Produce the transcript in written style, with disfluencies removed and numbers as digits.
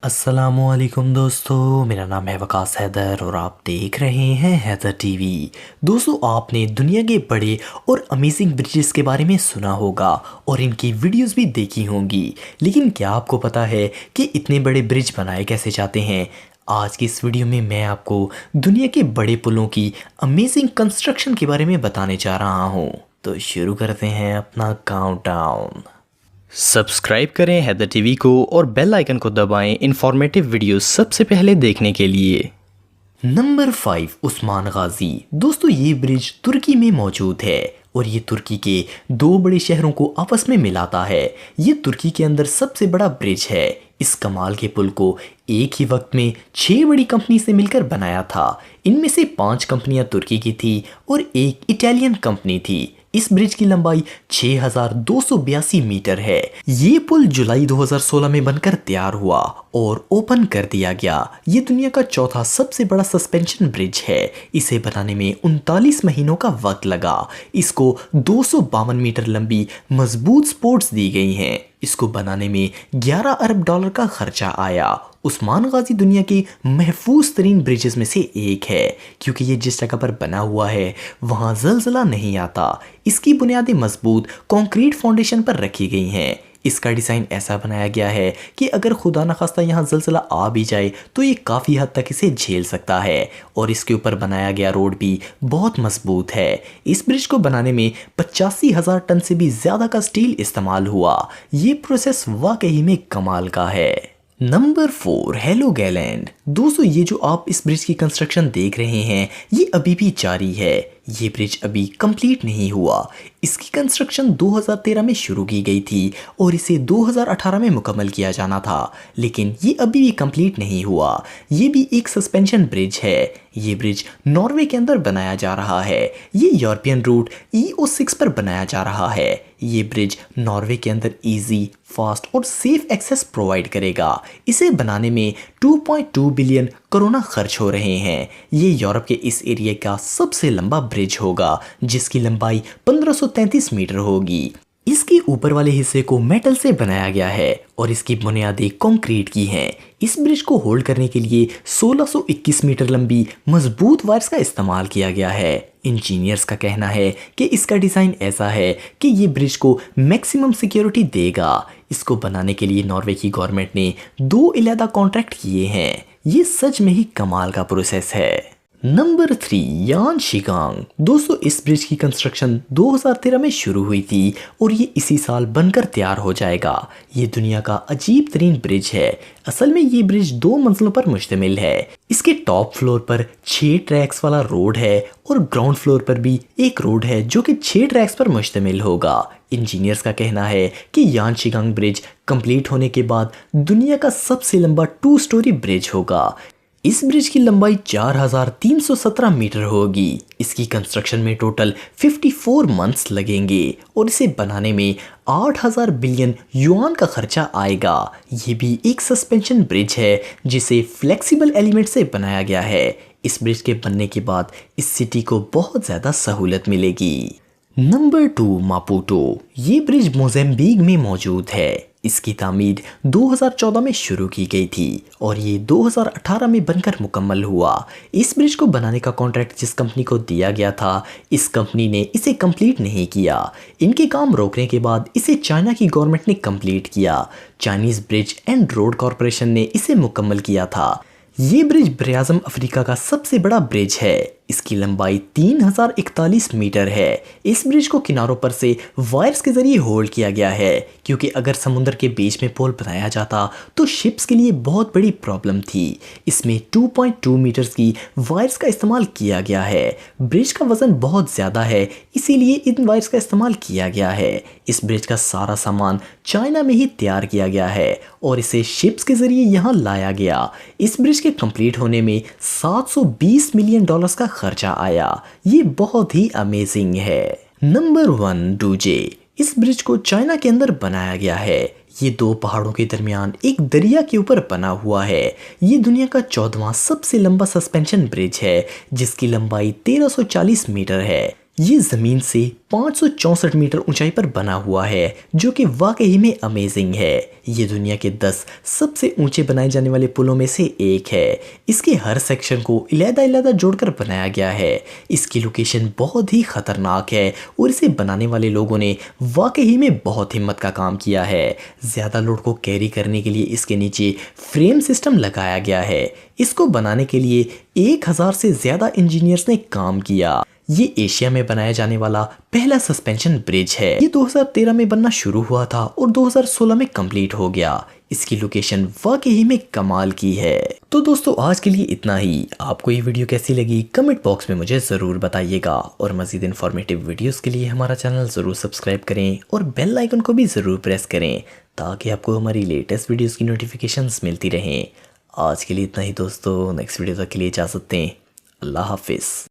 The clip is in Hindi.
अस्सलामुअलैकुम दोस्तों, मेरा नाम है वकास हैदर और आप देख रहे हैं हैदर टीवी। दोस्तों, आपने दुनिया के बड़े और अमेजिंग ब्रिजेस के बारे में सुना होगा और इनकी वीडियोस भी देखी होंगी, लेकिन क्या आपको पता है कि इतने बड़े ब्रिज बनाए कैसे जाते हैं? आज की इस वीडियो में मैं आपको दुनिया के बड़े पुलों की अमेजिंग कंस्ट्रक्शन के बारे में बताने जा रहा हूँ। तो शुरू करते हैं अपना काउंटडाउन। सब्सक्राइब करें हैदर टीवी को और बेल आइकन को दबाएं इंफॉर्मेटिव वीडियो सबसे पहले देखने के लिए। नंबर 5, उस्मान गाजी। दोस्तों, ये ब्रिज तुर्की में मौजूद है और ये तुर्की के दो बड़े शहरों को आपस में मिलाता है। ये तुर्की के अंदर सबसे बड़ा ब्रिज है। इस कमाल के पुल को एक ही वक्त में 6 बड़ी कंपनी से मिलकर बनाया था। इनमें से 5 कंपनियां तुर्की की थी और एक इटालियन कंपनी थी। इस ब्रिज की लंबाई 6282 मीटर है। ये पुल जुलाई 2016 में बनकर तैयार हुआ और ओपन कर दिया गया। ये दुनिया का चौथा सबसे बड़ा सस्पेंशन ब्रिज है। इसे बनाने में 39 महीनों का वक्त लगा। इसको 252 मीटर लंबी मजबूत सपोर्ट्स दी गई हैं। इसको बनाने में 11 अरब डॉलर का खर्चा आया। उस्मान गाजी दुनिया के महफूज तरीन ब्रिजेस में से एक है, क्योंकि ये जिस जगह पर बना हुआ है वहाँ ज़लज़ला नहीं आता। इसकी बुनियादें मजबूत कंक्रीट फाउंडेशन पर रखी गई हैं। इसका डिज़ाइन ऐसा बनाया गया है कि अगर खुदा न खास्ता यहाँ ज़लज़ला आ भी जाए तो ये काफ़ी हद तक इसे झेल सकता है। और इसके ऊपर बनाया गया रोड भी बहुत मजबूत है। इस ब्रिज को बनाने में 85,000 टन से भी ज़्यादा का स्टील इस्तेमाल हुआ। ये प्रोसेस वाकई में कमाल का है। नंबर 4, हेलोगैलैंड। दोस्तों, ये जो आप इस ब्रिज की कंस्ट्रक्शन देख रहे हैं ये अभी भी जारी है। ये ब्रिज अभी कंप्लीट नहीं हुआ। इसकी कंस्ट्रक्शन 2013 में शुरू की गई थी और इसे 2018 में मुकम्मल किया जाना था, लेकिन ये अभी भी कंप्लीट नहीं हुआ। ये भी एक सस्पेंशन ब्रिज है। ये ब्रिज नॉर्वे के अंदर बनाया जा रहा है। ये यूरोपियन रूट EO6 पर बनाया जा रहा है। ये ब्रिज नॉर्वे के अंदर इजी, फास्ट और सेफ एक्सेस प्रोवाइड करेगा। इसे बनाने में 2.2 बिलियन करोना खर्च हो रहे हैं। ये यूरोप के इस एरिया का सबसे लंबा ब्रिज होगा, जिसकी लंबाई 1533 मीटर होगी। इसके ऊपर वाले हिस्से को मेटल से बनाया गया है और इसकी बुनियादें कंक्रीट की हैं। इस ब्रिज को होल्ड करने के लिए 1621 मीटर लंबी मजबूत वायर्स का इस्तेमाल किया गया है। इंजीनियर्स का कहना है कि इसका डिज़ाइन ऐसा है कि ये ब्रिज को मैक्सिमम सिक्योरिटी देगा। इसको बनाने के लिए नॉर्वे की गवर्नमेंट ने 2 अलग कॉन्ट्रैक्ट किए हैं। ये सच में ही कमाल का प्रोसेस है। नंबर 3, यानशीगांग। दोस्तों, इस ब्रिज की कंस्ट्रक्शन 2013 में शुरू हुई थी और ये इसी साल बनकर तैयार हो जाएगा। ये दुनिया का अजीब तरीन ब्रिज है। असल में ये ब्रिज 2 मंजिलों पर मुश्तमिल है। इसके टॉप फ्लोर पर 6 ट्रैक्स वाला रोड है और ग्राउंड फ्लोर पर भी एक रोड है जो कि 6 ट्रैक्स पर मुश्तमिल होगा। इंजीनियर्स का कहना है कि यानशीगांग ब्रिज कंप्लीट होने के बाद दुनिया का सबसे लंबा 2 स्टोरी ब्रिज होगा। इस ब्रिज की लंबाई 4317 मीटर होगी। इसकी कंस्ट्रक्शन में टोटल 54 मंथ्स लगेंगे और इसे बनाने में 8000 बिलियन युआन का खर्चा आएगा। ये भी एक सस्पेंशन ब्रिज है जिसे फ्लेक्सिबल एलिमेंट से बनाया गया है। इस ब्रिज के बनने के बाद इस सिटी को बहुत ज़्यादा सहूलत मिलेगी। नंबर 2, मापुटो। ये ब्रिज मोज़ेम्बिक में मौजूद है। इसकी तामीर 2014 में शुरू की गई थी और ये 2018 में बनकर मुकम्मल हुआ। इस ब्रिज को बनाने का कॉन्ट्रैक्ट जिस कंपनी को दिया गया था, इस कंपनी ने इसे कंप्लीट नहीं किया। इनके काम रोकने के बाद इसे चाइना की गवर्नमेंट ने कंप्लीट किया। Chinese bridge and road corporation ने इसे मुकम्मल किया था। ये ब्रिज बरआज़म अफ्रीका का सबसे बड़ा ब्रिज है। इसकी लंबाई 3041 मीटर है। इस ब्रिज को किनारों पर से वायर्स के जरिए होल्ड किया गया है, क्योंकि अगर समुद्र के बीच में पुल बनाया जाता तो शिप्स के लिए बहुत बड़ी प्रॉब्लम थी। इसमें 2.2 मीटर्स की वायर्स का इस्तेमाल किया गया है। ब्रिज का वजन बहुत ज़्यादा है, इसीलिए इन वायर्स का इस्तेमाल किया गया है। इस ब्रिज का सारा सामान चाइना में ही तैयार किया गया है और इसे शिप्स के जरिए यहाँ लाया गया। इस ब्रिज के कंप्लीट होने में 720 मिलियन डॉलर्स का खर्चा आया। ये बहुत ही अमेजिंग है। नंबर 1, डूजे। इस ब्रिज को चाइना के अंदर बनाया गया है। ये 2 पहाड़ों के दरमियान एक दरिया के ऊपर बना हुआ है। ये दुनिया का 14वां सबसे लंबा सस्पेंशन ब्रिज है, जिसकी लंबाई 1340 मीटर है। ये ज़मीन से 564 मीटर ऊंचाई पर बना हुआ है, जो कि वाकई में अमेजिंग है। ये दुनिया के 10 सबसे ऊंचे बनाए जाने वाले पुलों में से एक है। इसके हर सेक्शन को इलादा-इलादा जोड़कर बनाया गया है। इसकी लोकेशन बहुत ही खतरनाक है और इसे बनाने वाले लोगों ने वाकई में बहुत हिम्मत का काम किया है। ज़्यादा लोड को कैरी करने के लिए इसके नीचे फ्रेम सिस्टम लगाया गया है। इसको बनाने के लिए 1000 से ज़्यादा इंजीनियर्स ने काम किया। ये एशिया में बनाया जाने वाला पहला सस्पेंशन ब्रिज है। ये 2013 में बनना शुरू हुआ था और 2016 में कंप्लीट हो गया। इसकी लोकेशन वाकई में कमाल की है। तो दोस्तों आज के लिए इतना ही। आपको ये वीडियो कैसी लगी कमेंट बॉक्स में मुझे ज़रूर बताइएगा और मज़ीद इन्फॉर्मेटिव वीडियोस के लिए हमारा चैनल ज़रूर सब्सक्राइब करें और बेल आइकन को भी ज़रूर प्रेस करें ताकि आपको हमारी लेटेस्ट वीडियोस की नोटिफिकेशंस मिलती रहें। आज के लिए इतना ही दोस्तों, नेक्स्ट वीडियो तक के लिए इजाज़त दें। अल्लाह हाफिज़।